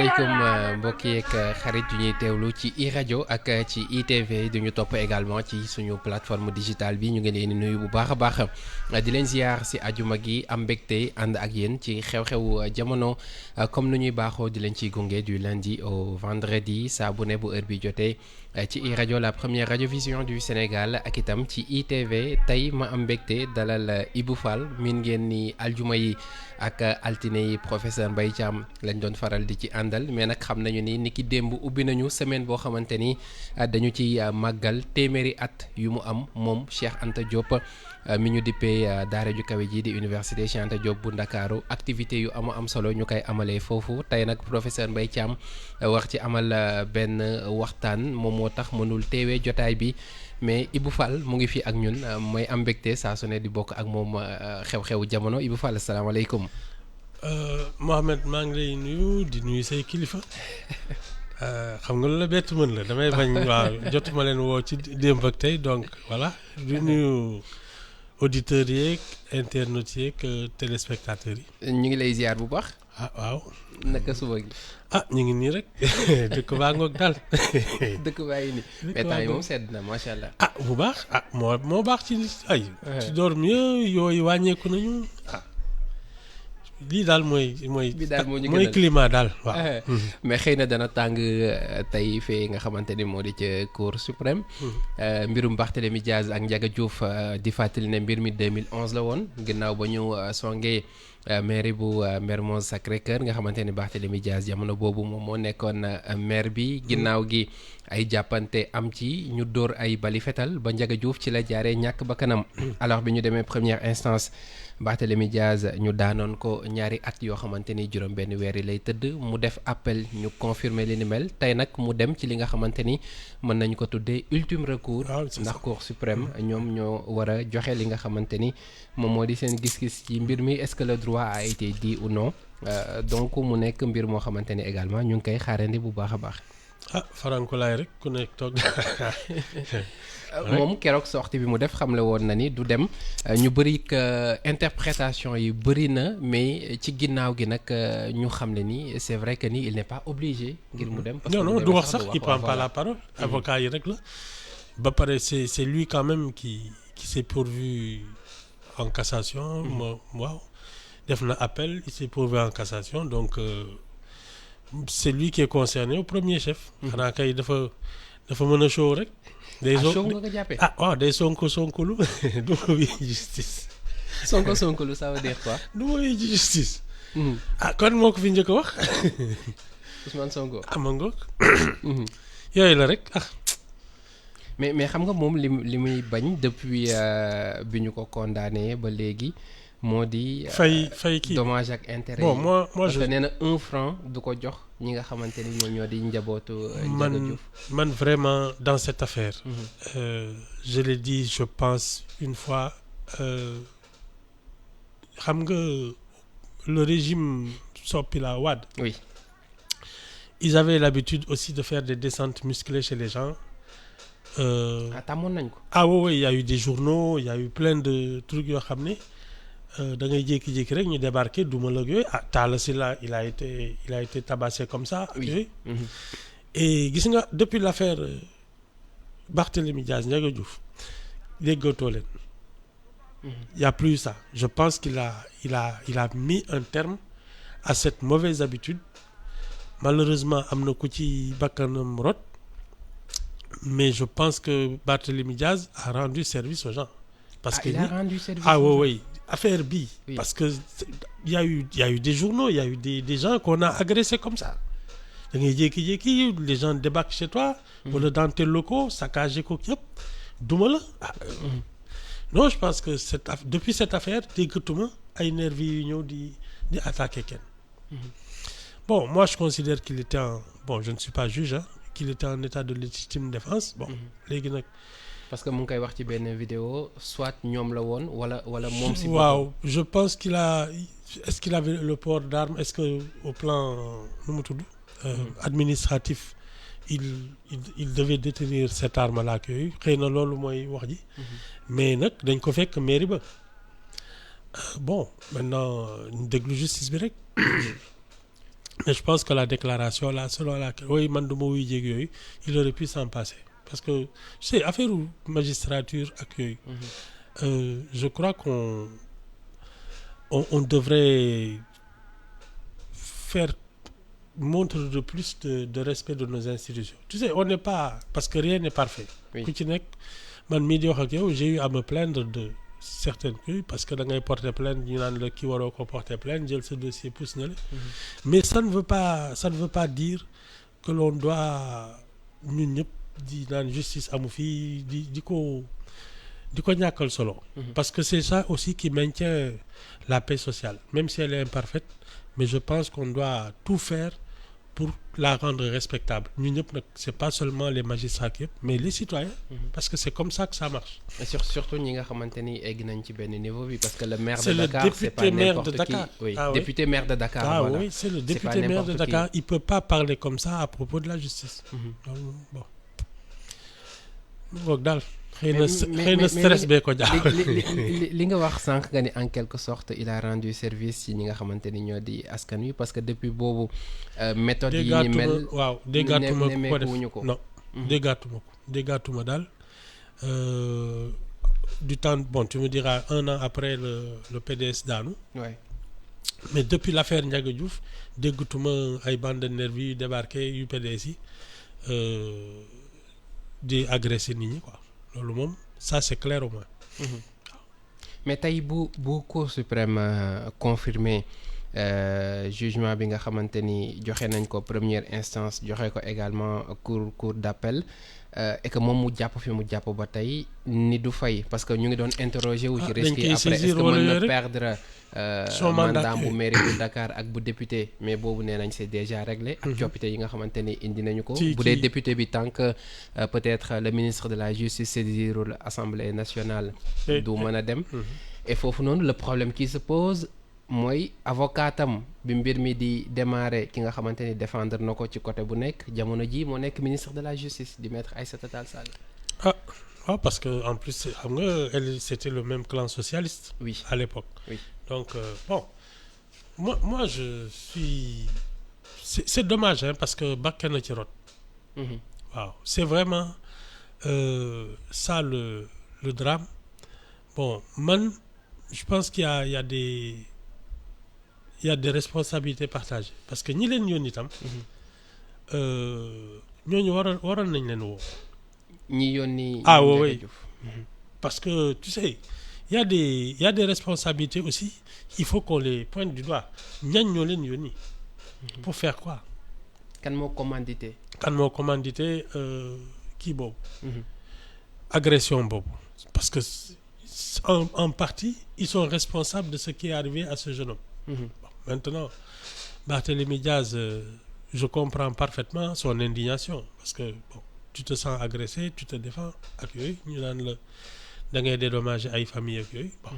asalaamaaleykum mbokk yeeg xarit yu ñuy teewlu ci iRadio ak ci ITV du ñu topp également ci suñu plateforme digitale bi ñu ngi leen di nuyu bu baax a baax di leen ziar si ajuma gi am mbégte ànd ak yéen ci xew-xewu jamono comme nu ñuy baaxoo di leen ciy gunge du lundi au vendredi saa bu ne bu heure bi jotee ci iRadio la première radiovision du Sénégal ak itam ci ITV tey ma am mbégte dalal Ibou Fall min ngeen ni aljuma yi ak altine yi professeur Mbaye Thiam lañ doon faral di ci àndal mais nag xam nañu ni ki démb ubbi nañu semaine boo xamante ni dañu ci màggal téeméeri at yu mu am moom Cheikh Anta Diop mi ñu dippee daara ju kawe ji di université Cheikh Anta Diop bu Ndakaaru activité yu am solo ñu koy amalee foofu tey nag professeur Mbaye Thiam wax ci amal benn waxtaan moom moo tax mënul teewee jotaay bi mais Ibou Fall mu ngi fi ak ñun mooy am mbégte saa su ne di bokk ak moom xew-xewu jamono Ibou Fall asalaamaaleykum. Mohamed maa ngi lay nuyu di nuyu say kilifa xam nga lu la bett mën la damay bañ waaw jotuma leen woo ci démb ak tey donc voilà di nuyu auditeurs yeeg internautes yeeg téléspectateurs yi. ñu ngi lay ziar bu baax. ah waaw. naka suba gi. ñu ngi nii rek dëkk baa ngoog daal. dëkk baa ngi nii mais temps yi moom sedd na macha allah. bu baax moo baax ci ay. ci door mieux yooyu wàññeeku nañu lii daal mooy climat daal waaw. mais xëy na dana tàng tey fee nga xamante ni moo di ca Cour suprême. mbirum Barthélémy Diaz ak Ndiaga Diouf di fàttali ne mbir mi 2011 la woon ginnaaw ba ñu songee maire bu Mermoz Sacré-Cœur nga xamante ni Barthélémy Diaz jamono boobu moom moo nekkoon maire bi ginnaaw gi ay jàppante am ci ñu dóor ay bali fetal ba Ndiaga Diouf ci la jaaree ñàkk ba kanam alors bi ñu demee première instance Barthélémy Diaz ñu daanoon ko ñaari at yoo xamante ni juróom benn weer yi lay tëdd mu def appel ñu confirmer li ni mel tey nag mu dem ci li nga xamante ni mën nañu ko tuddee ultime recours ndax Cour suprême ñoom ñoo war a joxe li nga xamante ni moom moo di seen gis-gis ci mbir mi est-ce que le droit a été dit ou non donc mu nekk mbir moo xamante ni également ñu ngi koy xaarandi bu baax a baax. farankulaay rek ku nekk toog. moom keroog sortie bi mu def xamle woon na ni du dem ñu bëri interprétation yi bëri na mais ci ginnaaw gi nag ñu xamle ni c'est vrai que ni il n'est pas obligé ngir mu dem. parce que non du wax sax il prend pas la parole. avocat yi rek la. ba pare c'est lui quand même qui s'est pourvu en cassation. waaw def na appel il s'est pourvu en cassation donc c'est lui qui est concerné au premier chef. xanaa kay dafa mën a show rek. day show nga ko jàppee. waaw day sonkolu du ma wuyu justice. sonkolu ça veut dire quoi. du ma wuyu justice. kon moo ko fi njëkk a wax. Ousmane Sonko. ma ngoog. yooyu la rek mais xam nga moom li muy bañ depuis bi ñu ko condamné ba léegi moo di. fay kii dommage ak intérêt. bon moi parce que nee na 1 franc du ko jox ñi nga xamante ni ñoo di njabootu. Ndiaga Diouf man vraiment dans cette affaire. Je l'ai dit je pense une fois xam nga le régime Soppila Wade. oui. ils avaient l'habitude aussi de faire des descentes musclées chez les gens. tàmmoon nañ ko. oui il y a eu des journaux il y a eu plein de trucs yoo xam ne da ngay jékki-jékki rek ñu débarqué duma la yooyu Talla Sylla il a été tabassé comme ça. oui et gis nga depuis l'affaire Barthélémy Diaz Ndiaga Diouf déggatoo leen. il y a plus ça je pense qu'il a mis un terme à cette mauvaise habitude malheureusement am na ku ci bakkanam rot mais je pense que Barthélémy Diaz a rendu service aux gens. parce que il a rendu service oui affaire bi. Oui. Parce que il y a eu des journaux il y a eu des gens qu'on a agressés comme ça da ngay jékki-jékki les gens débarquent chez toi. wala dans tes locaux saccagé ko yëpp duma la. non je pense que depuis cette affaire déggatuma ay nervis yu ñëw di attaquer kenn. bon moi je considère qu'il était je ne suis pas juge qu'il était en état de légitime défense. léegi nag. parce que mu ngi koy wax ci benn vidéo soit ñoom la woon wala moom si. waaw je pense est-ce qu'il avait le port d'armes est-ce que au plan nu mu tudd. administratif il devait détenir cette arme là ak yooyu xëy na loolu mooy wax ji. mais nag dañ ko fekk mairie ba. bon maintenant ñu déglu justice bi rek. Mais je pense que la déclaration là, selon laquelle oui, man du ma wuy jéeg yooyu, il aurait pu s'en passer. Parce que, tu sais, affaire magistrature ak yooyu, je crois on devrait faire montre de plus de respect de nos institutions. Tu sais, on n'est pas... Parce que rien n'est parfait. Oui. Ku ci nekk, man mii di wax ak yow, j'ai eu à me plaindre de certaines trucs parce que da ngay porter plainte ñu naan la kii waroo ko porter plainte jël ce dossier pousse na la. Mais ça ne veut pas dire que l'on doit ñun ñëpp di naan justice amu fii di ko ñàkkal solo. Parce que c'est ça aussi qui maintient la paix sociale, même si elle est imparfaite. Mais je pense qu'on doit tout faire pour la rendre respectable. Ñun ñëpp nag c'est pas seulement les magistrats yëpp mais les citoyens. Parce que c'est comme ça que ça marche. Et surtout ñi nga xamante ni egg nañ ci benn niveau bi parce que le maire de C'est le Dakar c'est pas député maire n'importe de Dakar. qui. Oui, Ah oui. député maire de Dakar. Ah voilà. oui, c'est le C'est député pas maire de n'importe qui. Dakar. Il peut pas parler comme ça à propos de la justice. Donc, bon. Boog daal xëy na stress bee ko jaaxal. li nga wax sànq nga ni en quelque sorte il a rendu service ci ñi nga xamante ni ñoo di askan wi parce que depuis boobu méthode yi ni mel waaw déggaatuma ko def nemmeekuwuñu ko. non déggaatuma daal du temps bon tu me diras 1 an après le PDS daanu. Ouais. Mais depuis l'affaire Ndiaga Diouf déggatuma ay bande de nervis yu débarqué yu PDS yi di agresser nit ñi quoi loolu moom ça c'est clair au moins. Mais tey bu Cour suprême confirmé jugement bi nga xamante ni joxe nañ ko première instance joxe ko également cour d'appel et que moom mu jàpp fi mu jàpp ba tey ni du fay parce que ñu ngi doon interroger wu ci risque yi après est-ce que mën na perdre mandat bu mairie bu Dakar ak bu député mais boobu nee nañ c'est déjà réglé ak coppite yi nga xamante ni indi nañu ko bu dee député bi tant que peut-être le ministre de la justice saisirul Assemblée nationale du mën a dem et foofu noonu le problème qui se pose mooy avocatam bi mbir mi di démarrer ki nga xamante ni défendre na ko ci côté bu nekk jamono ji moo nekk ministre de la justice di maître Aïssata Tall Sall. Ah parce que en plus xam nga elle c'était le même clan socialiste. Oui. À l'époque. Oui. Donc bon moi je suis c'est dommage hein, parce que bakkan na ci rot. Waaw c'est vraiment ça le drame. Bon man je pense qu'il y a des responsabilités partagées parce que ñi leen yónni itam ñooñu waroon nañ leen woo. ñi yónni. Ah oui. Parce que tu sais il y a des responsabilités aussi il faut qu'on les pointe du doigt ñañ ñoo leen yónni. Pour faire quoi. kan moo commandité. Kii boobu. Agression boobu parce que en partie ils sont responsables de ce qui est arrivé à ce jeune homme. Bon, maintenant Barthélémy Diaz je comprends parfaitement son indignation parce que bon tu te sens agressé tu te défends ak yooyu ñu naan la da ngay dédommager ay famille ak yooyu bon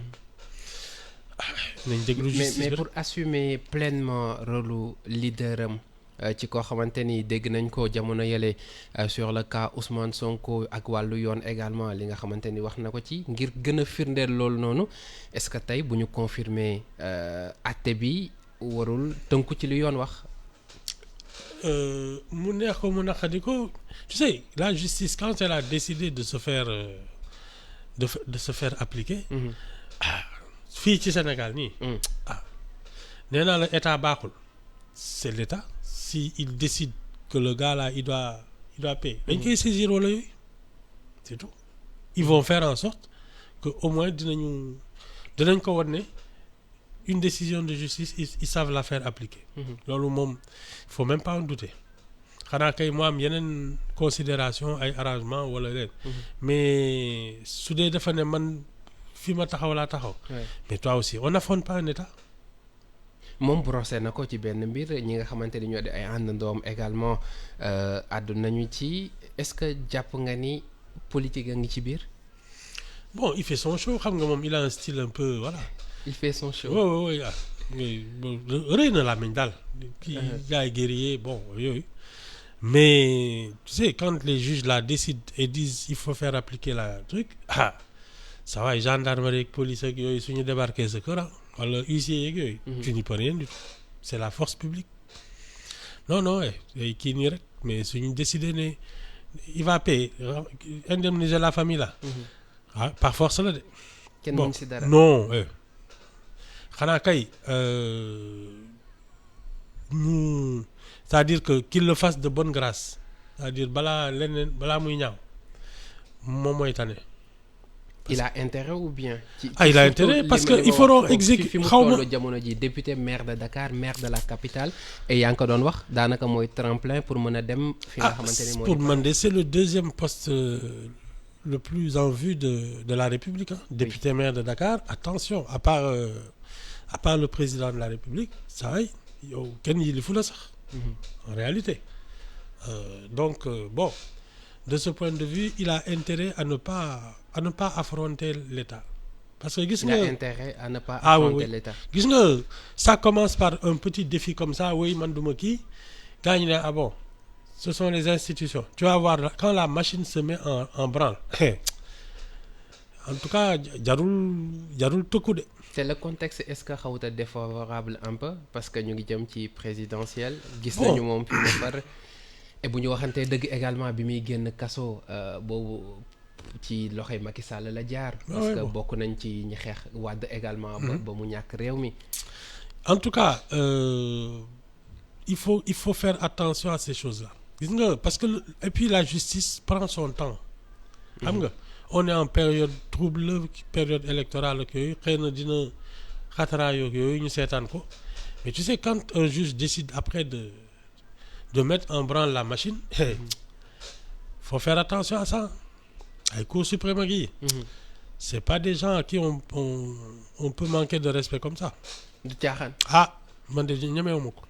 nañ déglu justice mais pour assumer pleinement rôle leader am ci koo xamante ni dégg nañ ko jamono yële sur le cas Ousmane Sonko ak wàllu yoon également li nga xamante ni wax na ko ci ngir gën a firndeel loolu noonu est-ce que tey bu ñu confirmer àtte bi warul tënku ci li yoon wax. mu neex ko mu naqadi ko tu sais la justice quand elle a décidé de se faire de se faire appliquer. Fii ci Sénégal nii. Nee naa la état baaxul c'est l'état. Si il décide que le gars là il doit payer dañ koy saisir wala yooyu c'est tout ils vont faire en sorte que au moins dinañ ko wan ne une décision de justice ils savent la faire appliquer loolu moom il faut même pas en douter xanaa kay mu am yeneen considération ay arrangement wala leen mais su dee dafa ne man fi ma taxaw laa taxaw mais toi aussi on n'affronte pas un état. Moom brosé na ko ci benn mbir ñi nga xamante ni ñoo di ay àndandoom également àddu nañu ci est-ce que jàpp nga ni politique a ngi ci biir. Bon il fait son show xam nga moom il a un style un peu voilà. Il fait son show. Oui rëy na làmmiñ daal. kii jaay guerrier bon yooyu. Mais tu sais quand les juges là décident et disent il faut faire appliquer la truc ça va gendarmerie ak police ak yooyu suñu débarquer sa kër wala huissier yeeg yooyu. Tu n'y peux rien du tout c'est la force publique non kii nii rek mais suñu décidé ne il va payer indemniser la famille là. Par force la de. kenn mën si dara non xanaa kay ñu c'est-à-dire que qu'il le fasse de bonne grâce c'est-à-dire balaa muy ñaaw moom mooy tane. il a intérêt ou bien. Il a intérêt parce que il faudra exécuter xaw ma jamono ji député maire de Dakar maire de la capitale et yaa ngi ko doon wax daanaka mooy tremplin pour mën a dem. fi nga xamante ni mooy pour man de c'est le deuxième poste le plus en vue de la République député maire de Dakar attention à part le président de la République saa yi yow kenn yilifu la sax. En réalité donc bon de ce point de vue il a intérêt à ne pas affronter l'État parce que gis nga il a intérêt à ne pas affronter l'État. gis nga ça commence par un petit défi comme ça oui man duma kii gars ñi ne bon ce sont les institutions tu vas voir quand la machine se met en branle en tout cas jarul tëkku de. c'est le contexte est-ce que xawut a défavorable un peu parce que ñu ngi jëm ci présidentielle. gis nañu moom fi mu far et bu ñu waxantee dëgg également bi muy génn kaso boobu ci loxoy Macky Sall la jaar. parce que bokk nañ ci ñi xeex Wade également. ba mu ñàkk réew mi. en tout cas il faut faire attention à ces choses-là. gis nga parce que et puis la justice prend son temps. xam nga on est en période trouble période électorale ak yooyu xëy na dina xataraayoog yooyu ñu seetaan ko mais tu sais quand un juge décide après de mettre en branle la machine faut faire attention à ça ay Cour suprême ak yi c'est pas des gens à qui on peut manquer de respect comme ça. du caaxaan. man de ñemewuma ko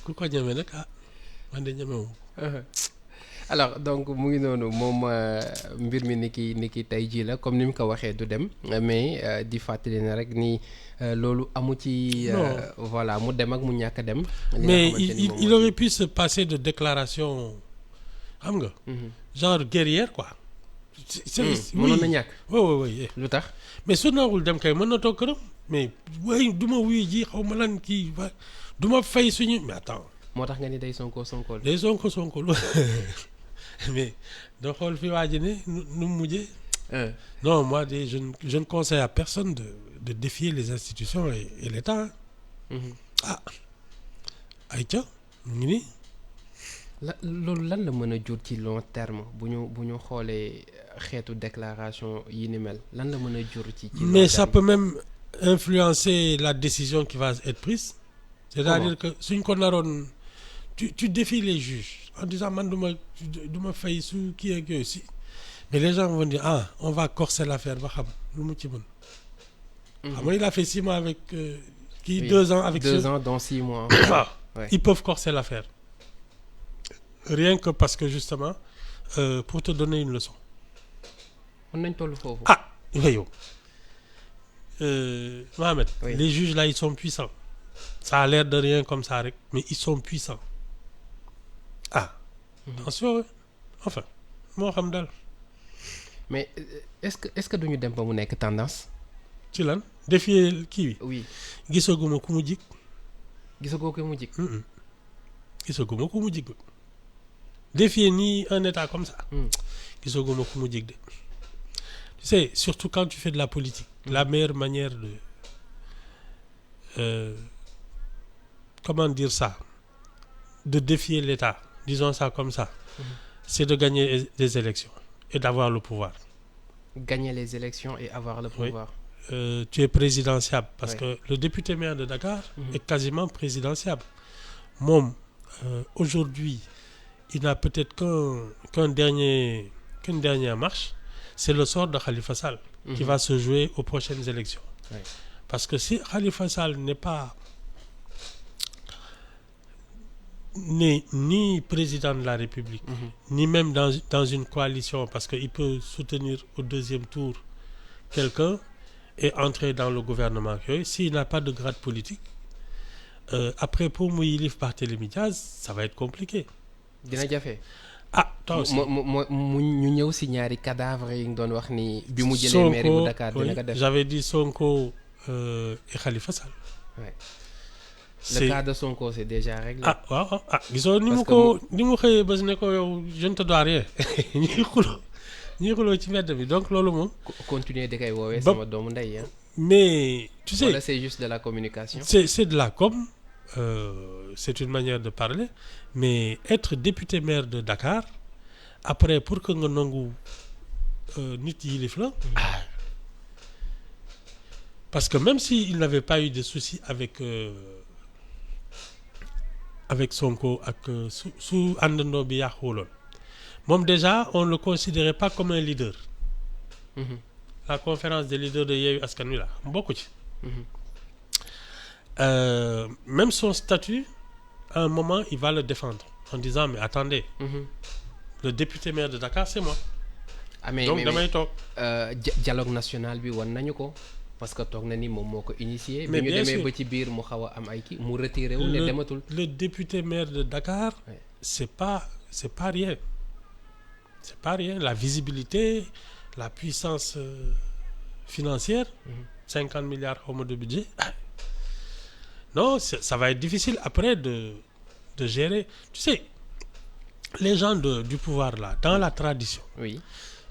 ku ko ñeme nag man de ñemewuma ko. alors donc mu ngi noonu moom mbir mi ni ki tey jii la comme ni mu ko waxee du dem mais di fàttali ne rek ni loolu amu ci. voilà mu dem ak mu ñàkk a dem. mais il aurait pu se passer de déclaration xam nga. genre guerrière quoi. mënoon na ñàkk. oui. lu tax. mais su nawul dem kay mën na toog këram mais waaye du ma wuyu ji xaw ma lan kii du ma fay suñu mais attends. moo tax nga ni day sonko day sonko mais doo xool fi waa ji ne nu mu mujjee. non moi je ne conseille à personne de défier les institutions et l'État. ayca mu ngi nii. loolu lan la mën a jur ci long terme bu ñu xoolee xeetu déclaration yi ni mel lan la mën a jur ci mais ça peut même influencer la décision qui va être prise. c'est-à-dire que suñ ko naroon tu défies les juges en disant man du ma fay su kii ak yooyu si mais les gens vont dire on va corser l'affaire ba xam lu mu ci mën. xam nga il a fait 6 mois avec kii 2 ans avec 2 ans dans 6 mois. Ils peuvent corser l'affaire rien que parce que justement pour te donner une leçon. mën nañ toll foofu. yow Mohamed. Les juges là ils sont puissants. Ça a l'air de rien comme ça rek mais ils sont puissants. Attention enfin moo xam daal. mais est-ce que duñu dem ba mu nekk tendance. ci lan défier kii bi. oui gisaguma ku mu jig. gisagoo ko mu jig. gisaguma ku mu jig. défier nii un état comme ça. gisaguma ku mu jig de. tu sais surtout quand tu fais de la politique. la meilleure manière de comment dire ça de défier l'État disons ça comme ça c'est de gagner des élections et d'avoir le pouvoir. Gagner les élections et avoir le pouvoir. Tu es présidentiable parce que le député maire de Dakar est quasiment présidentiable. Moom aujourd'hui il n'a peut-être qu'une dernière marche, c'est le sort de Khalifa Sall qui va se jouer aux prochaines élections. Parce que si Khalifa Sall n'est pas ni président de la République, ni même dans une coalition, parce qu'il peut soutenir au deuxième tour quelqu'un et entrer dans le gouvernement. S'il n'a pas de grade politique, après pour mu yilif Barthélémy Diaz, ça va être compliqué. Dina jafe. Toi aussi. mu ñu ñëw si ñaari cadavre yi nga doon wax ni bi mu jëlee mairie bu Dakar dina ko def. J'avais dit Sonko et Khalifa Sall. Le cas de Sonko c'est déjà réglé. ah waaw gisoo ni mu xëyee bés ne ko yow je ne te dois rien ñuy xuloo ci mbedd bi donc loolu moom. continuer di koy woowee sama doomu ndey. mais tu sais wala c'est juste de la communication. c'est de la com. C'est une manière de parler, mais être député maire de Dakar après pour que nga nangu nit yilif la parce que même si il n'avait pas eu de soucis avec Sonko ak su àndandoo bi yàquwuloon moom déjà on le considérait pas comme un leader. La conférence des leaders de Yewwi Askan Wi la bokku ci. Même son statut, à un moment, il va le défendre en disant mais attendez, le député maire de Dakar c'est moi. Donc damay toog. Dialogue national bi wan nañu ko parce que toog na ni moom moo ko initié. mais bi ñu bien demee sûr ba ci biir mu xaw a am ay kii mu retiré wu ne dematul. Le député maire de Dakar, c'est pas rien. C'est pas rien. La visibilité, la puissance financière, 50 milliards xaw ma de budget. Non, ça va être difficile après de gérer. Tu sais, les gens du pouvoir là, dans la tradition, oui,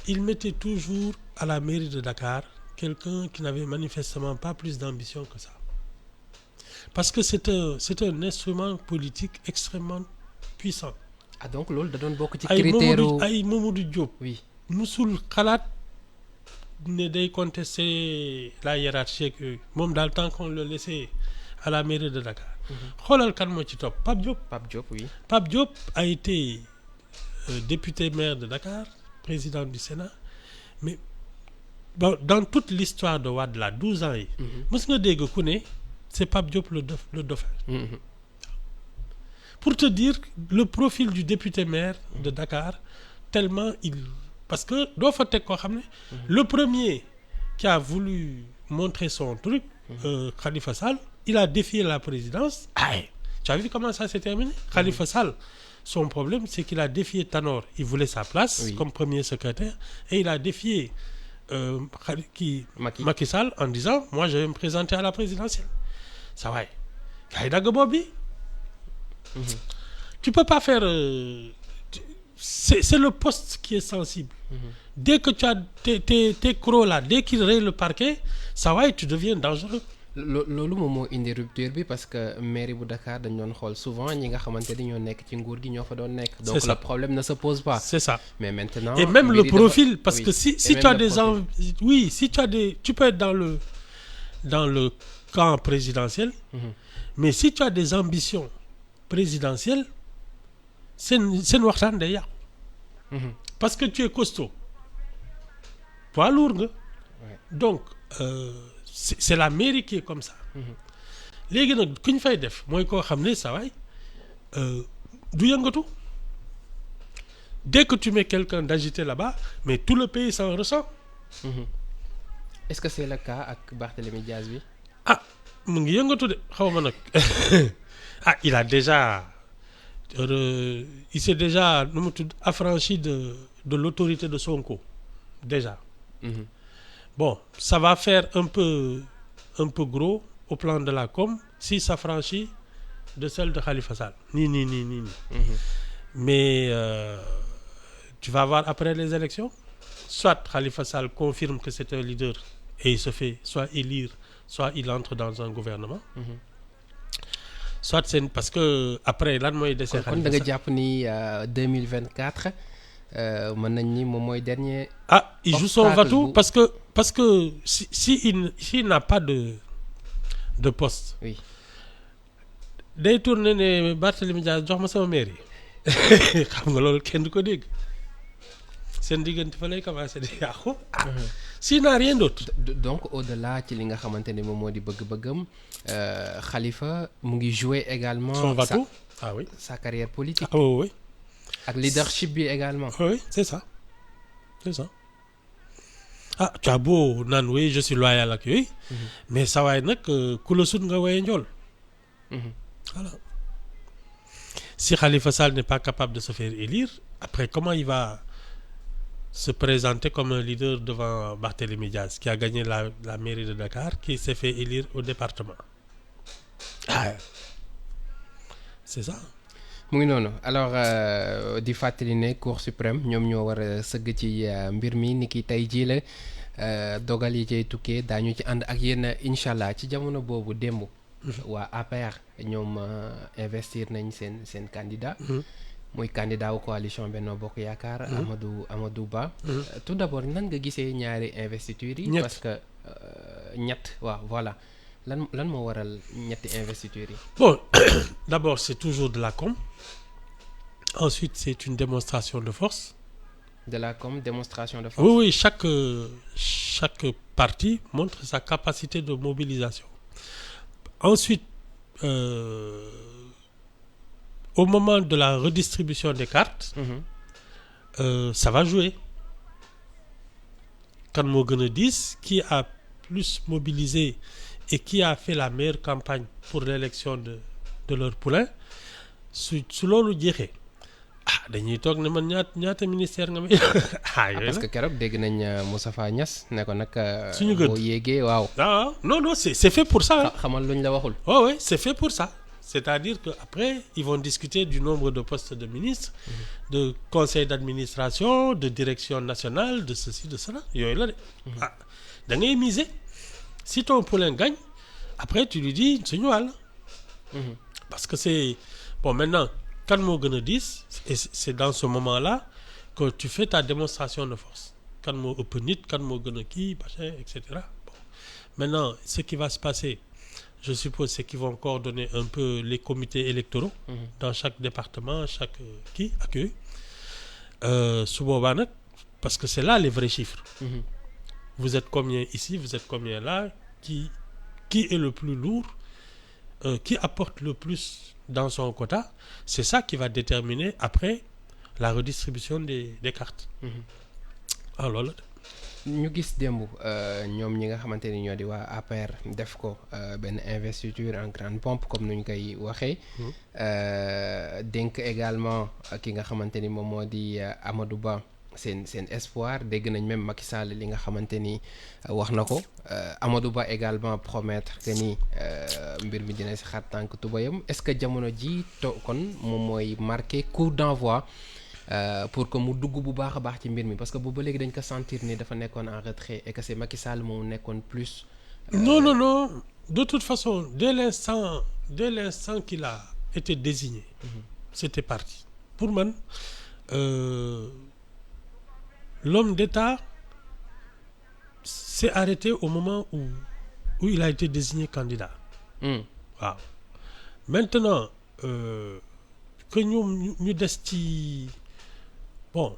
ils mettaient toujours à la mairie de Dakar quelqu'un qui n'avait manifestement pas plus d'ambition que ça. Parce que c'est un instrument politique extrêmement puissant. Ah donc loolu da doon bokk ci critère ay Mamadou Diop. Oui. musul xalaat ne day contester la hiérarchie ak yooyu moom daal tant qu'on le laissait à la mairie de Dakar. xoolal kan moo ci topp Pape Diop. Pape Diop, oui. Pape Diop a été député maire de Dakar, président du Sénat, mais dans toute l'histoire de Wade là 12 ans yi. mës nga dégg ku ne c'est Pape Diop le dauphin. Pour te dire le profil du député maire de Dakar tellement parce que doo fa teg koo xam ne. Le premier qui a voulu montrer son truc. Khalifa Sall. Il a défié la présidence. Tu as vu comment ça s'est terminé? Khalifa Sall, son problème, c'est qu'il a défié Tanor. Il voulait sa place comme premier secrétaire. Et il a défié Macky Sall en disant, moi, je vais me présenter à la présidentielle. Ça va. Tu peux pas faire... c'est le poste qui est sensible. Dès que tu as tes crocs là, dès qu'il raye le parquet, ça va, tu deviens dangereux. loolu moom moo indi rupture bi parce que mairie bu Dakar dañ doon xool souvent ñi nga xamante ni ñoo nekk ci nguur gi ñoo fa doon nekk. Donc le problème ne se pose pas. C'est ça. Mais maintenant. Et même le profil, parce que si tu as des si tu as tu peux être dans le camp présidentiel, mais si tu as des ambitions présidentielles, c'est waxtaan day yàqu. Parce que tu es costaud. Poids lourd nga. Donc c'est la mairie qui est comme ça. léegi nag ku ñu fay def mooy koo xam ne saa waay du yëngatu. Dès que tu mets quelqu'un d'agité là-bas, mais tout le pays s'en ressent. Est-ce que c'est le cas ak Barthélémy Diaz bi? mu ngi yëngatu de xaw ma nag. Il a déjà il s'est déjà nu mu tudd affranchi de l'autorité de Sonko déjà. Bon, ça va faire un peu gros au plan de la com si s'affranchit de celle de Khalifa Sall. Ni. Mais tu vas voir après les élections, soit Khalifa Sall confirme que c'est un leader et il se fait soit élire, soit il entre dans un gouvernement. Soit c'est parce que après lan mooy dese. kon da nga jàpp ni 2024 mën nañ ni moom mooy dernier. Il joue son va-tout parce que s'il n'a pas de poste. Oui. Day tourner ne Barthélémy Dias jox ma sama mairie xam nga loolu kenn du ko dégg seen diggante fa lay commencer di yàqu. S'il n'a rien d'autre. Donc au-delà ci li nga xamante ni moom moo di bëgg-bëggam Khalifa mu ngi jouer également. Son va-tout. Sa carrière politique. Oui. Ak leadership bi également. Oui, c'est ça. Tu as beau naan oui je suis loyal ak yooyu. Mais saa waay nag ku la sut nga woye njool. Voilà. Si Khalifa Sall n'est pas capable de se faire élire, après comment il va se présenter comme un leader devant Barthélémy Diaz qui a gagné la mairie de Dakar, qui s'est fait élire au département. c'est ça. mu ngi noonu alors di fàttali ne Cour suprême ñoom ñoo war a sëgg ci mbir mi ni ki tey jii la dogal yi cay tukkee daañu ci ànd ak yéen incha allah ci jamono boobu démb. waa APR ñoom investir nañ seen candidat. muy candidat wu coalition Benno Bokk Yaakaar. Amadou Ba. tout d'abord nan nga gisee ñaari investitures yi. parce que ñett waaw voilà lan moo waral ñetti investitures yi. Bon, d'abord c'est toujours de la com. Ensuite c'est une démonstration de force. De la com, démonstration de force. Oui, chaque parti montre sa capacité de mobilisation. Ensuite, au moment de la redistribution des cartes, ça va jouer. Kan moo gën a diis, qui a plus mobilisé et qui a fait la meilleure campagne pour l'élection de leur poulain, su loolu jeexee dañuy toog ne man ñaata ministère nga may parce que keroog dégg nañ Moustapha Niasse ne ko nag suñu gën boo yéegee waaw. Non c'est fait pour ça. xamal luñ la waxul. Oui, c'est fait pour ça. C'est-à-dire qu'après, ils vont discuter du nombre de postes de ministres, de conseil d'administration, de direction nationale, de ceci, de cela. Da ngay miser. Si ton poulain gagne, après tu lui dis c'est ñu wàll. Parce que c'est... Bon, maintenant, kan moo gën a diis, et c'est dans ce moment-là que tu fais ta démonstration de force. Kan moo ëpp nit, kan moo gën a kii, machin, etc. Bon. Maintenant, ce qui va se passer, je suppose, c'est qu'ils vont coordonner un peu les comités électoraux dans chaque département, chaque qui accueille. Su boobaa nag, parce que c'est là les vrais chiffres. Vous êtes combien ici, vous êtes combien là, qui est le plus lourd, qui apporte le plus dans son quota, c'est ça qui va déterminer après la redistribution des cartes. Alors là, ñu gis démb ñoom ñi nga xamante ni ñoo di waa APR def ko benn investiture en grande pompe comme nuñ koy waxee. dénk également ki nga xamante ni moom moo di Amadou Ba seen espoir dégg nañ même Macky Sall li nga xamante ni wax na ko Amadou Ba également promettre que ni mbir mi dina si xar tànk tubayam est-ce que jamono ji kon moom mooy marqué coup d'envoi pour que mu dugg bu baax a baax ci mbir mi parce que boobu ba léegi dañ ko sentir ni dafa nekkoon en retrait et que c'est Macky Sall moo nekkoon plus. Non. De toute façon, dès l'instant qu'il a été désigné, c'était parti. Pour man, l'homme d'État s'est arrêté au moment où il a été désigné candidat. Waaw. Maintenant, que ñu des ci bon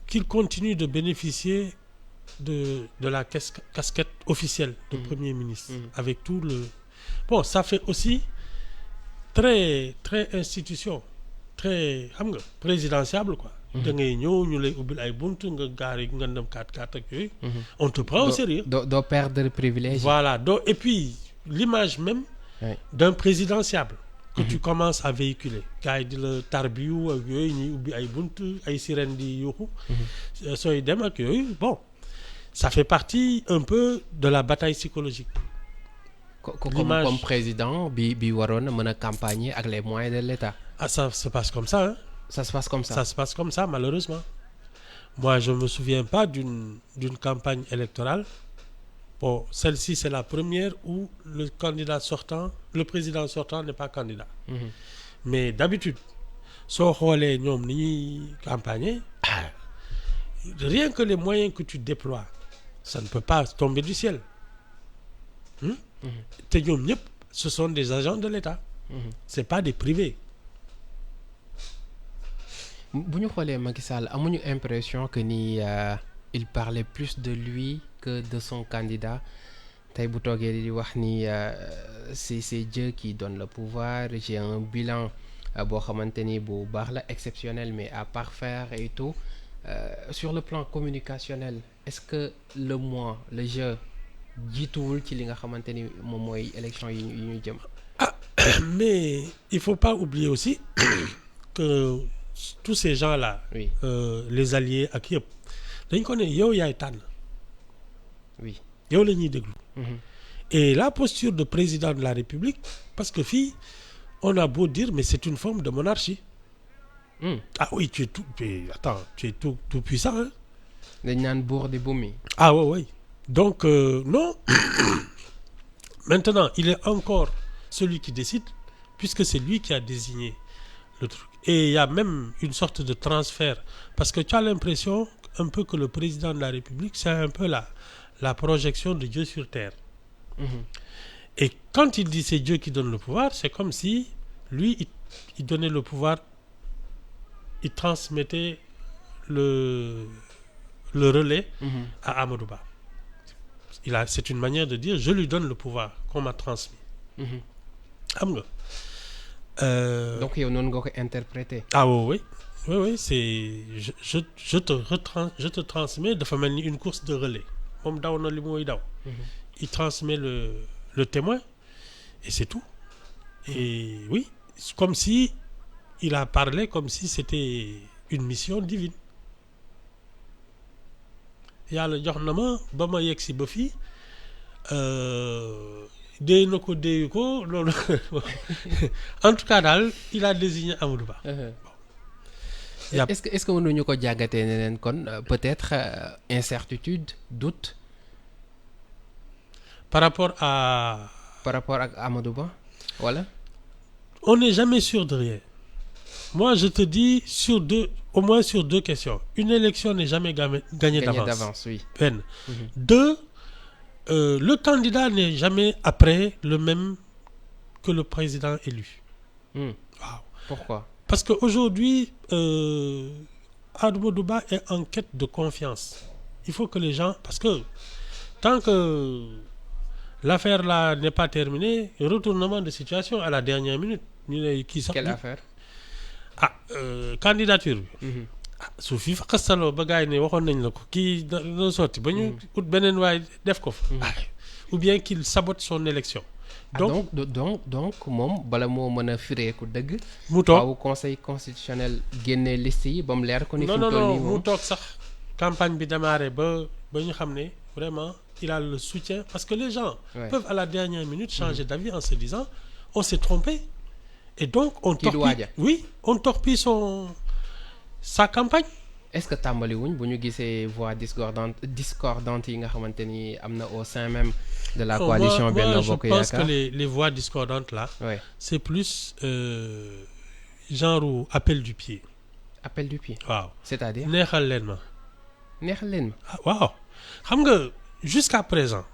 qu'il continue de bénéficier de la casquette officielle de Premier ministre avec tout le bon ça fait aussi très très institution très xam nga présidentiable quoi. Da ngay ñëw ñu lay ubbil ay buntu nga gaari nga dem 4x4 ak yooyu. On te prend au sérieux. doo perdre privilège. Voilà et puis l'image même d'un présidentiable que tu commences à véhiculer gars yi di la tarbiyu ak yooyu ñuy ubbi ay buntu ay sirène di yuuxu sooy dem ak yooyu bon ça fait partie un peu de la bataille psychologique. Comme président bi waroon a mën a campagner ak les moyens de l'État. Ça se passe comme ça hein. Ça se passe comme ça. Ça se passe comme ça malheureusement. Moi je me souviens pas d'une campagne électorale. Bon, celle-ci c'est la première où le président sortant n'est pas candidat. Mais d'habitude soo xoolee ñoom ni ñuy campagner rien que les moyens que tu déploies ça ne peut pas tomber du ciel. te ñoom ñëpp ce sont des agents de l'État. C'est pas des privés. bu ñu xoolee Macky Sall amuñu impression que ni il parlait plus de lui que de son candidat tey bu toogee di wax ni c'est Dieu qui donne le pouvoir j'ai un bilan boo xamante ni bu baax la exceptionnel mais à parfaire et tout sur le plan communicationnel est-ce que le jeu jiituwul ci li nga xamante ni moom mooy élection yi ñu jëm. Mais il faut pas oublier aussi que tous ces gens-là. Oui. Les alliés ak yëpp dañ ko ne yow yaay tànn. Oui. yow la ñuy déglu. Et la posture de président de la République parce que fii on a beau dire, mais c'est une forme de monarchie. Ah oui, tu es tout puissant, hein. dañ naan buur di bumi. Ah oui. Donc, non. Maintenant, il est encore celui qui décide, puisque c'est lui qui a désigné le truc. Et il y a même une sorte de transfert, parce que tu as l'impression un peu que le président de la République, c'est un peu la projection de Dieu sur terre. Et quand il dit c'est Dieu qui donne le pouvoir, c'est comme si lui, il donnait le pouvoir, il transmettait le relais à Amadou Ba. C'est une manière de dire je lui donne le pouvoir qu'on m'a transmis. Xam nga. Donc yow noonu nga ko interpréter. Ah oui c'est je te transmets dafa mel ni une course de relais moom daw na li muy daw. Il transmet le témoin et c'est tout. Et oui, comme si il a parlé comme si c'était une mission divine. Yàlla jox na ma ba ma yegg si ba fii déy na ko déyu ko loolu en tout cas daal il a désigné Amadou Ba. Est-ce que mënuñu ko jàggatee neneen kon peut-être incertitude, doute par rapport ak Amadou Ba voilà. On n'est jamais sûr de rien. Moi je te dis au moins sur deux questions. Une élection n'est jamais gagnée d'avance. Oui. Deux, le candidat n'est jamais après le même que le président élu. Wow. Pourquoi? Parce qu'aujourd'hui, Amadou Ba est en quête de confiance. Il faut que les gens... Parce que tant que l'affaire là n'est pas terminée, retournement de situation à la dernière minute. Quelle affaire? Candidature bi. Su fi xastaloo ba gars yi ne waxoon nañ la ko kii na sotti ba ñu ut beneen waay def ko fa. Ou bien qu'il sabote son élection. Donc moom bala moo mën a fireeku dëgg. mu toog waaw conseil constitutionnel génne liste yi ba mu leer ko ni. non mu toog sax campagne bi démarré ba ñu xam ne vraiment il a le soutien parce que les gens peuvent à la dernière minute changer d'avis en se disant on s'est trompé. Et donc on torpille sa campagne. Est-ce que tàmbali wuñ bu ñu gisee voix discordante yi nga xamante ni am na au sein même de la coalition Benno Bokk Yaakaar? Je pense que les voix discordantes là, c'est plus genre appel du pied. Appel du pied. Waaw. C'est-à-dire neexal leen ma. Waaw. Xam nga jusqu'à présent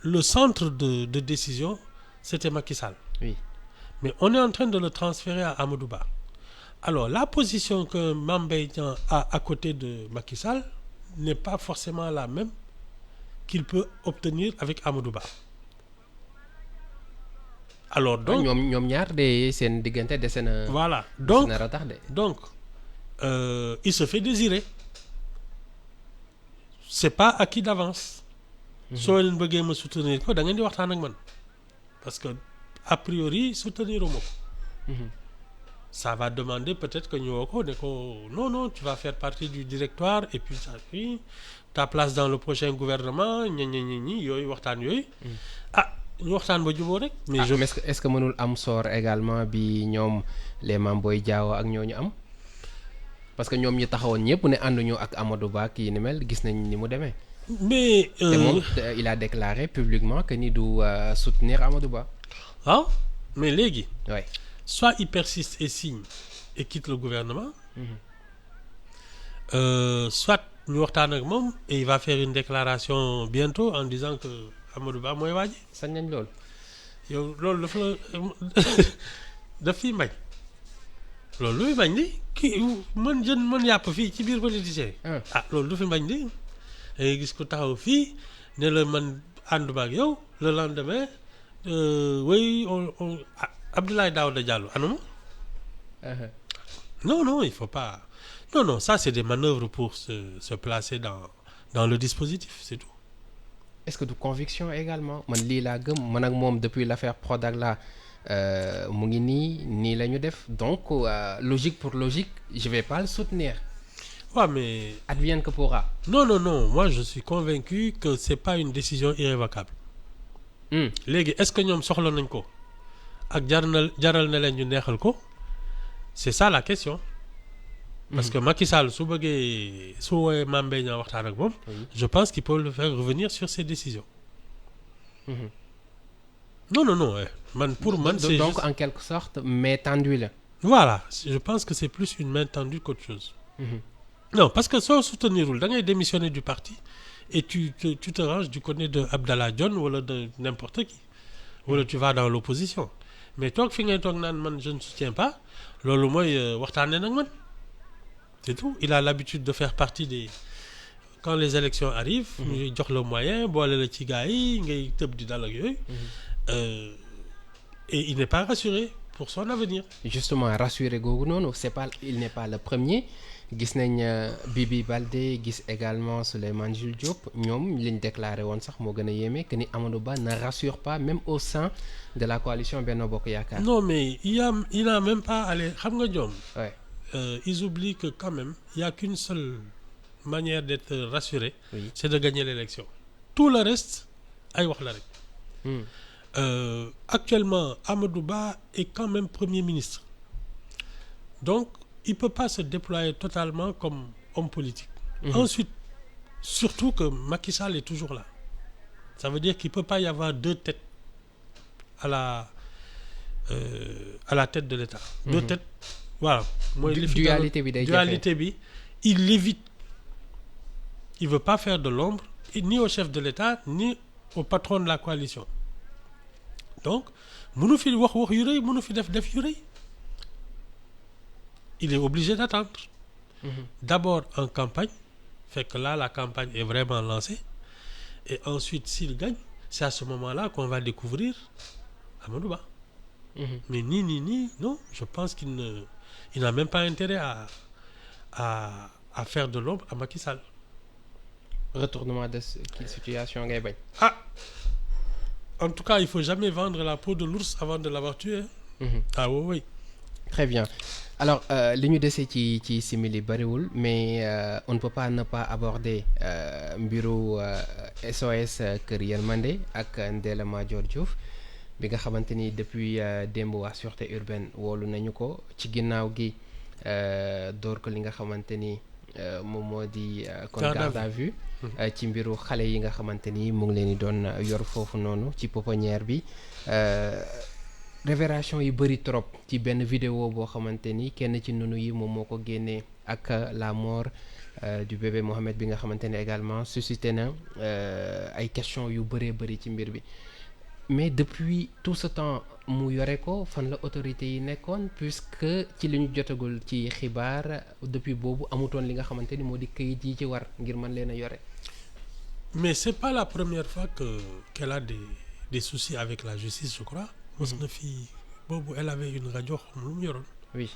le centre de décision c'était Macky Sall. Oui. Mais on est en train de le transférer à Amadou Ba. Alors, la position que Mame Mbaye Niang a à côté de Macky Sall n'est pas forcément la même qu'il peut obtenir avec Amadou Ba. Alors, donc... ñoom ñaar de seen diggante dese na... Voilà. Donc, il se fait désirer. C'est pas acquis d'avance. Soo leen bëggee ma soutenir ko da ngeen di waxtaan ak man. Parce que a priori soutenir uma ko. Ça va demander peut-être que ñu woo ko ne ko non tu vas faire partie du directoire et puis ça puis ta place dans le prochain gouvernement ñi yooyu waxtaan yooyu. ñu waxtaan ba jubóo rek. mais est-ce que mënul am sort également bi ñoom les Mame Boye Diao ak ñooñu am parce que ñoom ñi taxawoon ñëpp ne ànduñu ak Amadou Ba kii ni mel gis nañ ni mu demee. mais te moom il a déclaré publiquement que ni du soutenir Amadou Ba. Ah, mais léegi. Ouais. Soit il persiste et signe et quitte le gouvernement. Soit ñu waxtaan ak moom et il va faire une déclaration bientôt en disant que Amadou Ba mooy waaji. sañ nañ loolu. yow loolu dafa daf fiy mbañ. loolu luy bañ di kii mën yàpp fii ci biir politicien yi. Loolu du fi mbañ di. da ngay gis ko taxaw fii ne la man ànduma ak yow le lendemain. Oui, Abdoulaye Daouda Diallo, Non, il faut pas. Non, ça c'est des manœuvres pour se placer dans le dispositif, c'est tout. Est-ce que de conviction également? Man li la gëm man ak mom depuis l'affaire Prodac là mu ngi nii la ñu def donc logique pour logique, je vais pas le soutenir. Ouais, mais advienne que pourra. Non, moi je suis convaincu que c'est pas une décision irrévocable. Léegi est-ce que ñoom soxla nañ ko ak jaral na leen ñu neexal ko c'est ça la question. Parce que Macky Sall su bëggee su woowee Mame Mbaye Niang waxtaan ak moom. Je pense qu'il peut le faire revenir sur ses décisions. Non man pour man. c'est donc juste... en quelque sorte main tendue la. Voilà je pense que c'est plus une main tendue qu'autre chose. Non parce que soo soutenirul da ngay démissionner du parti et tu te ranges du côté de Abdallah Dionne wala de n'importe qui. Wala tu vas dans l'opposition mais toog fi ngay toog naan man je ne soutiens pas loolu mooy waxtaanee nag man. C'est tout il a l'habitude de faire partie des quand les élections arrivent. ñu jox la moyen boole la ci gars yi ngay tëb di dal ak yooyu. Et il n'est pas rassuré pour son avenir. Justement rassuré googu noonu il n'est pas le premier gis nañ Bibi Baldé gis également Souleymane Jules Diop ñoom liñ déclaré woon sax moo gën a yéeme que ni Amadou Ba ne rassure pas même au sein de la coalition Benno Bokk Yaakaar. Non mais il n'a même pas allé xam nga ñoom. Ouais. Ils oublient que quand même il y a qu'une seule manière d'être rassuré. Oui. C'est de gagner l'élection. Tout le reste ay wax la rek. Actuellement Amadou Ba est quand même Premier ministre donc il peut pas se déployer totalement comme homme politique. Ensuite surtout que Macky Sall est toujours là ça veut dire qu'il peut pas y avoir deux têtes à la tête de l'État. Deux têtes voilà mooy dualité bi day dualité bi il l'évite il veut pas faire de l'ombre ni au chef de l'État ni au patron de la coalition donc mënu fi wax yu rëy mënu fi def yu rëy il est obligé d'attendre. D'abord en campagne fait que là la campagne est vraiment lancée et ensuite s'il gagne c'est à ce moment-là qu'on va découvrir Amadou Ba. Mais ni non je pense qu'il n'a même pas intérêt à faire de l'ombre à Macky Sall. Retournement de situation ngay bañ. En tout cas il faut jamais vendre la peau de l'ours avant de l'avoir tué. Ah oui. Très bien alors li ñu dese ci simili bariwul mais on ne peut pas ne pas aborder mbiru SOS Kër Yërmande ak Ndella Madior Diouf bi nga xamante ni depuis démb waa sûreté urbaine woolu nañu ko ci ginnaaw gi door ko li nga xamante ni moom moo di kon garde à vue ci mbiru xale yi nga xamante ni mu ngi leen di doon yor foofu noonu ci pouponnière bi révélation yi bëri trop ci benn vidéo boo xamante ni kenn ci nunu yi moom moo ko génnee ak la mort du bébé Mohamed bi nga xamante ne également suscité na ay questions yu bëree bëri ci mbir bi mais depuis tout ce temps mu yore ko fan la autorité yi nekkoon puisque ci li ñu jotagul ci xibaar depuis boobu amutoon li nga xamante ni moo di këyit yi ci war ngir mën leen a yore. Mais c'est pas la première fois qu'elle a des soucis avec la justice je crois. mos na fi boobu elle avait une rajo xam lu mu yoroon. Oui.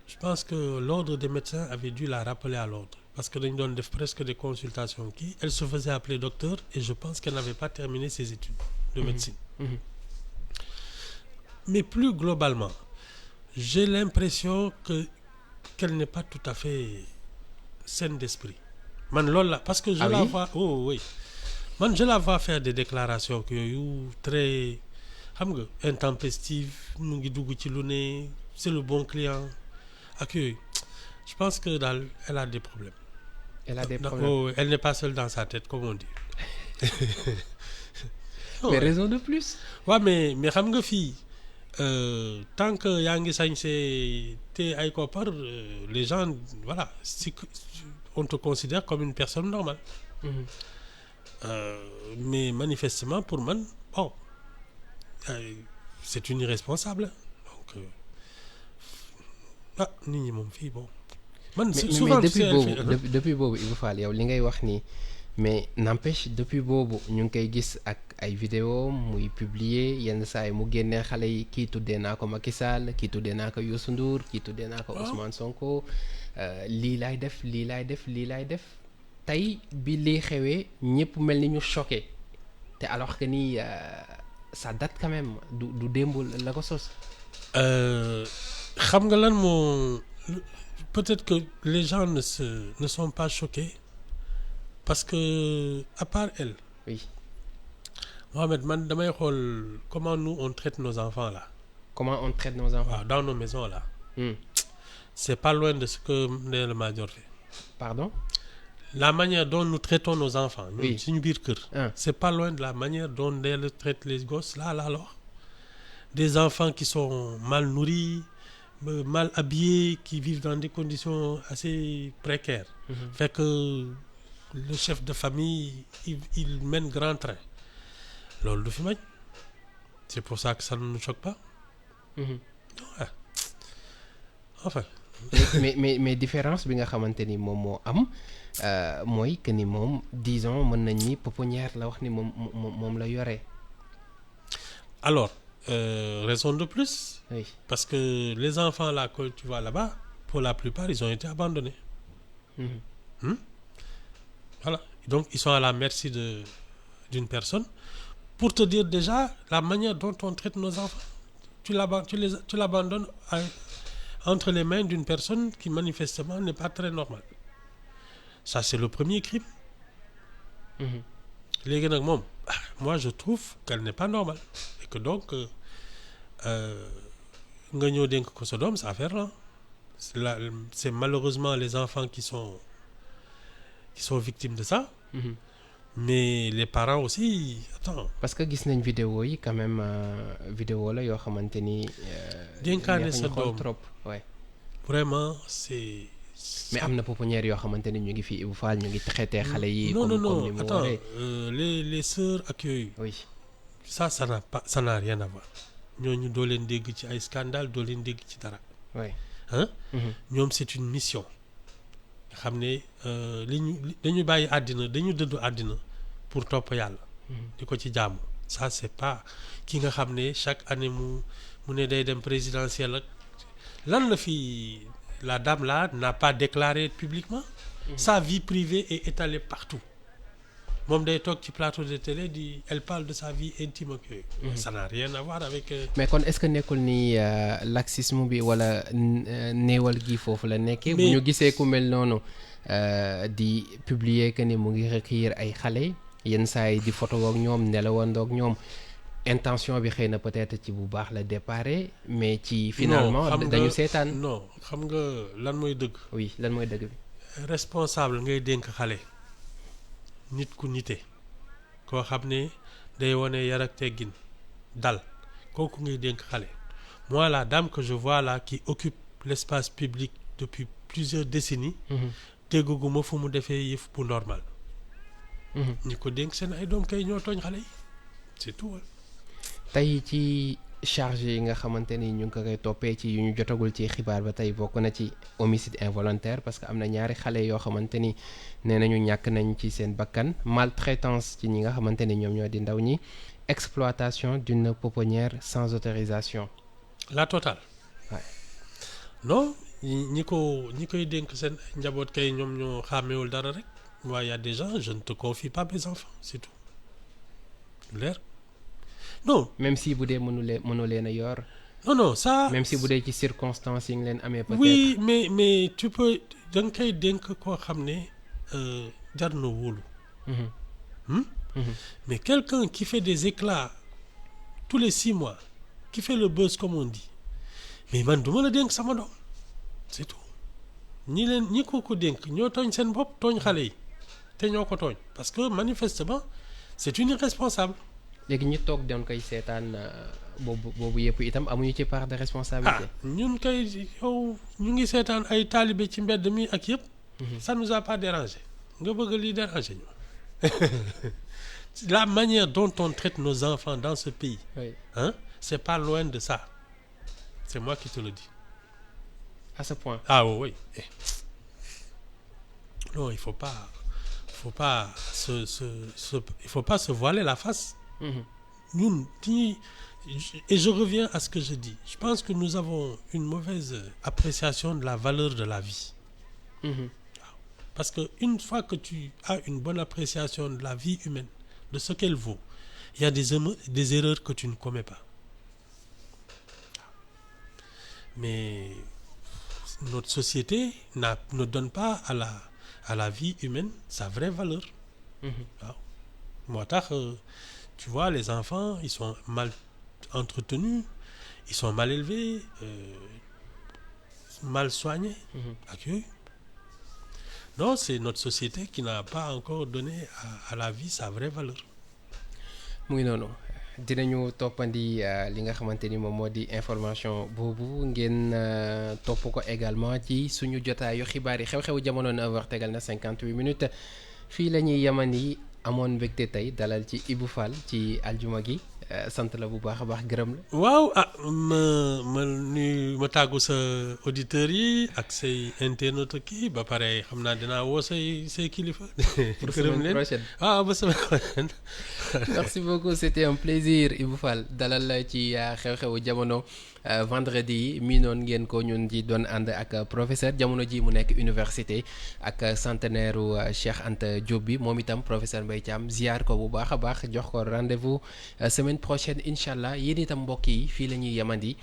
Je pense que l'ordre des médecins avait dû la rappeler à l'ordre parce que dañu doon def presque des consultations kii elle se faisait appeler docteur et je pense qu'elle n'avait pas terminé ses études de médecine. Mais plus globalement j'ai l'impression qu'elle n'est pas tout à fait saine d'esprit man loolu la parce que je la vois oui man je la vois faire des déclarations que yooyu très xam nga intempestives mu ngi dugg ci lu ne c'est le bon client ak yooyu je pense que daal elle a des problèmes. Elle a des problèmes. Elle n'est pas seule dans sa tête comme on dit. Mais raison de plus. waaw mais xam nga fii tant que yaa ngi sañse te ay koppar les gens voilà si on te considère comme une personne normale. Mais manifestement pour man bon c'est une irresponsable donc nit ñi moom fii bon. man souvent mais depuis boobu Ibou Fall yow li ngay wax nii mais n'empêche depuis boobu ñu ngi koy gis ak ay vidéo muy publier yenn saa yi mu génnee xale yi kii tuddee naa ko Macky Sall kii tuddee naa ko Youssou Ndour kii tuddee naa ko Ousmane Sonko lii laay def lii laay def tey bi lii xewee ñëpp mel ni ñu choqué te alors que ni ça date quand même du démb la ko sos. xam nga lan moo peut-être que les gens ne sont pas choqués parce que à part elle. Oui. Mohamed man damay xool comment nous on traite nos enfants là. Comment on traite nos enfants. Waaw dans nos maisons là. Hmm. C'est pas loin de ce que Ndella Madior fait. Pardon. La manière dont nous traitons nos enfants. Oui. ñun suñu biir kër. Ah. C'est pas loin de la manière dont Ndella traite les gosses là alors. Des enfants qui sont mal nourris, mal habillés, qui vivent dans des conditions assez précaires. Fait que le chef de famille il mène grand train. Loolu du fi mañ. C'est pour ça que ça ne nous choque pas. Mhm. Ouais. Enfin. mais différence bi nga xamante ni moom moo am mooy que ni moom disons mën nañ ni pouponnière la wax ni moom la yore. Alors, raison de plus. Oui. Parce que les enfants là que tu vois là-bas, pour la plupart, ils ont été abandonnés. Mhm. Voilà. Donc, ils sont à la merci d'une personne. Pour te dire déjà la manière dont on traite nos enfants. Tu l'abandonnes entre les mains d'une personne qui manifestement n'est pas très normale. Ça, c'est le premier crime. Mhm. Léegi nag moom moi je trouve qu'elle n'est pas normale et que donc nga ñëw dénk ko sa doom sa affaire la c'est malheureusement les enfants qui sont victimes de ça. Mhm. Mais les parents aussi attends. parce que gis nañ vidéo yi quand même vidéo la yoo xamante ni. dénkaane sa neexuñu xool doom trop ouais. vraiment c'est. mais am na pouponnière yoo xamante ni ñu ngi fi Ibou Fall ñu ngi traité xale yi. non comme non ni mu attends waree. les sœurs ak yooyu. oui. ça n'a rien à voir. ñooñu doo leen dégg ci ay scandale doo leen dégg ci dara. oui. hein Mhm. ñoom c'est une mission. nga xam ne dañu bàyyi àddina dañu dëddu àddina pour topp yàlla. di ko ci jaamu. ça c'est pas ki nga xam ne chaque année mu ne day dem présidentielle ak lan la fi la dame là n'a pas déclaré publiquement. Sa vie privée est étalée partout. moom day toog ci plateau de télé elle parle de sa vie intime ak yooyu. ça n'a rien à voir avec. mais kon est-ce que nekkul ni laxisme bi wala néewal gi foofu la nekkee. bu ñu gisee ku mel noonu di publier que ni mu ngi recueillir ay xale yenn saa yi di photo ak ñoom nelawandoog ñoom intention bi xëy na peut-être ci bu baax la déparé mais ci. finalement dañu seetaan. non xam nga lan mooy dëgg. oui lan mooy dëgg bi. responsable ngay dénk xale. nit ku nite koo xam ne day wane yar ak teggin dal kooku ngay dénk xale. moi la dame que je vois là qui occupe l'espace public depuis plusieurs décennies. dégguma fu mu defee yëf bu normal. ñi ko dénk seen ay doom kay ñoo tooñ xale yi c'est tout. tey ci charge yi nga xamante ni ñu ngi ko koy toppee ci yu ñu jotagul ci xibaar ba tey bokk na ci homicide involontaire parce que am na ñaari xale yoo xamante ni nee nañu ñàkk nañ ci seen bakkan maltraitance ci ñi nga xamante ni ñoom ñoo di ndaw ñi exploitation d'une pouponnière sans autorisation. la totale. Ouais. non ñi koy dénk seen njaboot kay ñoom ñoo xàmmewul dara rek. waaye y a des gens je ne te confie pas mes enfants c'est tout leer. non même si bu dee mënu leen a yor. non ça. même si bu dee ci circonstances yi nga leen amee. peut-être oui mais tu peux da nga koy dénk koo xam ne jar na wóolu. mais quelqu'un qui fait des éclats tous les 6 mois qui fait le buzz comme on dit mais man du ma la dénk sama doom c'est tout. ñi ko dénk ñoo tooñ seen bopp tooñ xale yi te ñoo ko tooñ parce que manifestement c'est une irresponsable. léegi ñi toog doon koy seetaan boobu yëpp itam amuñu ci part de responsabilité. ñun kay yow ñu ngi seetaan ay taalibe ci mbedd mi ak yëpp. ça nous a pas dérangé nga bëgg lii déranger ñu. la manière dont on traite nos enfants dans ce pays. Oui. C'est pas loin de ça. C'est moi qui te le dis. À ce point. Ah oui. Non, il faut pas se voiler la face. Ñun et je reviens à ce que je dis. Je pense que nous avons une mauvaise appréciation de la valeur de la vie. Parce que une fois que tu as une bonne appréciation de la vie humaine, de ce qu'elle vaut, il y a des erreurs que tu ne commets pas. Mais notre société ne donne pas à la vie humaine sa vraie valeur. waaw moo tax tu vois, les enfants, ils sont mal entretenus, ils sont mal élevés, mal soignés. Ak yooyu. Non, c'est notre société qui n'a pas encore donné à la vie sa vraie valeur. mu ngi noonu dinañu toppandi li nga xamante ni moom moo di information boobu ngeen topp ko également ci suñu jotaayu xibaar yi xew-xewu jamono 9h tegal na 58 minutes fii la ñuy yamani amoon mbégte tey dalal ci Ibou Fall ci aljuma gi sant la bu baax a baax gërëm la. waaw ma tàggu sa auditeurs yi ak say internautes kii ba pare xam naa dinaa woo say kilifa. pour semaine prochaine ba semaine prochaine. merci beaucoup c'était un plaisir Ibou Fall dalal la ci xew-xewu jamono vendredi yi miinoon ngeen ko ñun di doon ànd ak professeur jamono ji mu nekk université ak centenaire u Cheikh Anta Diop bi moom itam professeur Mbaye Thiam ziar ko bu baax a baax jox ko rendez-vous semaine prochaine incha allah yéen itam mbokk yi fii la ñuy yemandi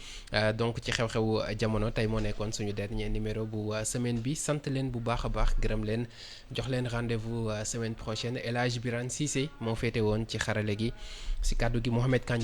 donc ci xew-xewu jamono tey moo nekkoon suñu dernier numéro bu semaine bi sant leen bu baax a baax gërëm leen jox leen rendez-vous semaine prochaine El Hadj Birane Cissé moo féete woon ci xarale gi si kàddu gi Mohamed Kandji